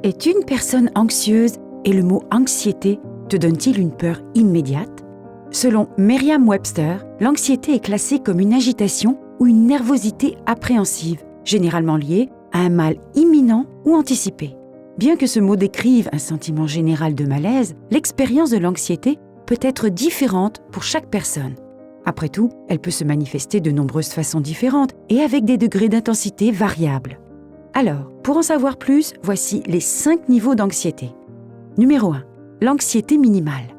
Es-tu une personne anxieuse et le mot anxiété te donne-t-il une peur immédiate? Selon Merriam-Webster, l'anxiété est classée comme une agitation ou une nervosité appréhensive, généralement liée à un mal imminent ou anticipé. Bien que ce mot décrive un sentiment général de malaise, l'expérience de l'anxiété peut être différente pour chaque personne. Après tout, elle peut se manifester de nombreuses façons différentes et avec des degrés d'intensité variables. Alors, pour en savoir plus, voici les 5 niveaux d'anxiété. Numéro 1. L'anxiété minimale.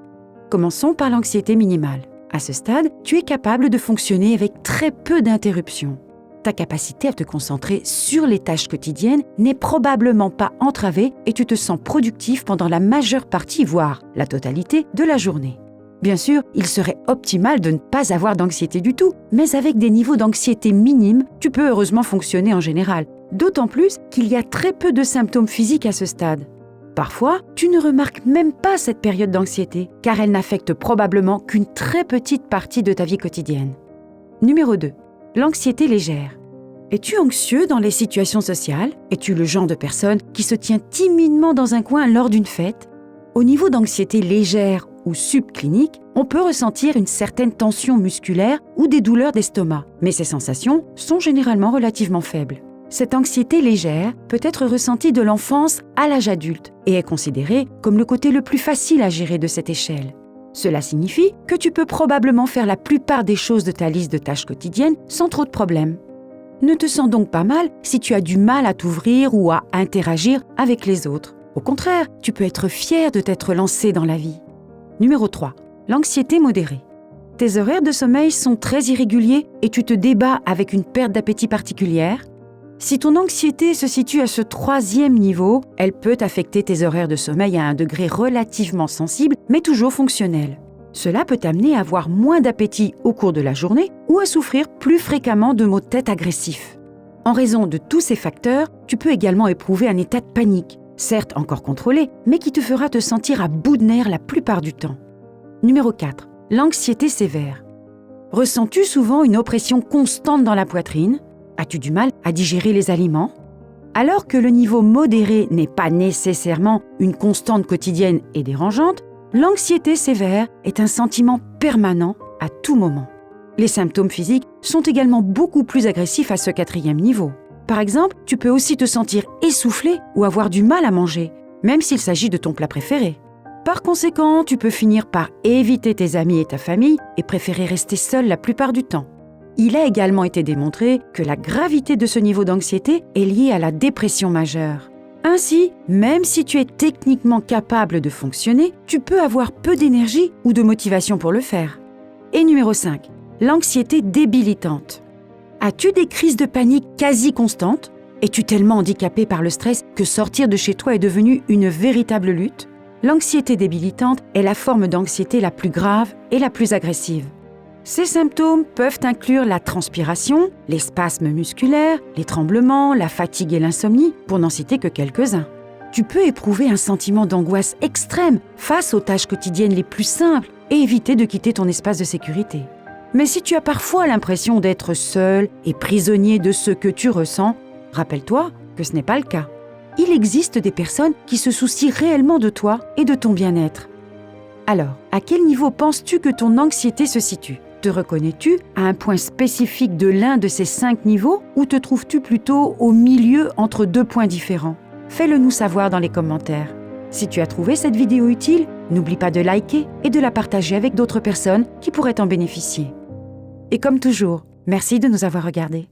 Commençons par l'anxiété minimale. À ce stade, tu es capable de fonctionner avec très peu d'interruptions. Ta capacité à te concentrer sur les tâches quotidiennes n'est probablement pas entravée et tu te sens productif pendant la majeure partie, voire la totalité, de la journée. Bien sûr, il serait optimal de ne pas avoir d'anxiété du tout, mais avec des niveaux d'anxiété minimes, tu peux heureusement fonctionner en général, d'autant plus qu'il y a très peu de symptômes physiques à ce stade. Parfois, tu ne remarques même pas cette période d'anxiété, car elle n'affecte probablement qu'une très petite partie de ta vie quotidienne. Numéro 2. L'anxiété légère. Es-tu anxieux dans les situations sociales? Es-tu le genre de personne qui se tient timidement dans un coin lors d'une fête? Au niveau d'anxiété légère ou subclinique, on peut ressentir une certaine tension musculaire ou des douleurs d'estomac, mais ces sensations sont généralement relativement faibles. Cette anxiété légère peut être ressentie de l'enfance à l'âge adulte et est considérée comme le côté le plus facile à gérer de cette échelle. Cela signifie que tu peux probablement faire la plupart des choses de ta liste de tâches quotidiennes sans trop de problèmes. Ne te sens donc pas mal si tu as du mal à t'ouvrir ou à interagir avec les autres. Au contraire, tu peux être fier de t'être lancé dans la vie. Numéro 3. L'anxiété modérée. Tes horaires de sommeil sont très irréguliers et tu te débats avec une perte d'appétit particulière. Si ton anxiété se situe à ce 3e niveau, elle peut affecter tes horaires de sommeil à un degré relativement sensible, mais toujours fonctionnel. Cela peut t'amener à avoir moins d'appétit au cours de la journée ou à souffrir plus fréquemment de maux de tête agressifs. En raison de tous ces facteurs, tu peux également éprouver un état de panique, certes encore contrôlé, mais qui te fera te sentir à bout de nerfs la plupart du temps. Numéro 4. L'anxiété sévère. Ressens-tu souvent une oppression constante dans la poitrine? As-tu du mal à digérer les aliments? Alors que le niveau modéré n'est pas nécessairement une constante quotidienne et dérangeante, l'anxiété sévère est un sentiment permanent à tout moment. Les symptômes physiques sont également beaucoup plus agressifs à ce 4e niveau. Par exemple, tu peux aussi te sentir essoufflé ou avoir du mal à manger, même s'il s'agit de ton plat préféré. Par conséquent, tu peux finir par éviter tes amis et ta famille et préférer rester seul la plupart du temps. Il a également été démontré que la gravité de ce niveau d'anxiété est liée à la dépression majeure. Ainsi, même si tu es techniquement capable de fonctionner, tu peux avoir peu d'énergie ou de motivation pour le faire. Et numéro 5, l'anxiété débilitante. As-tu des crises de panique quasi constantes? Es-tu tellement handicapé par le stress que sortir de chez toi est devenu une véritable lutte? L'anxiété débilitante est la forme d'anxiété la plus grave et la plus agressive. Ces symptômes peuvent inclure la transpiration, les spasmes musculaires, les tremblements, la fatigue et l'insomnie, pour n'en citer que quelques-uns. Tu peux éprouver un sentiment d'angoisse extrême face aux tâches quotidiennes les plus simples et éviter de quitter ton espace de sécurité. Mais si tu as parfois l'impression d'être seul et prisonnier de ce que tu ressens, rappelle-toi que ce n'est pas le cas. Il existe des personnes qui se soucient réellement de toi et de ton bien-être. Alors, à quel niveau penses-tu que ton anxiété se situe? Te reconnais-tu à un point spécifique de l'un de ces 5 niveaux ou te trouves-tu plutôt au milieu entre 2 points différents? Fais-le nous savoir dans les commentaires. Si tu as trouvé cette vidéo utile, n'oublie pas de liker et de la partager avec d'autres personnes qui pourraient en bénéficier. Et comme toujours, merci de nous avoir regardés.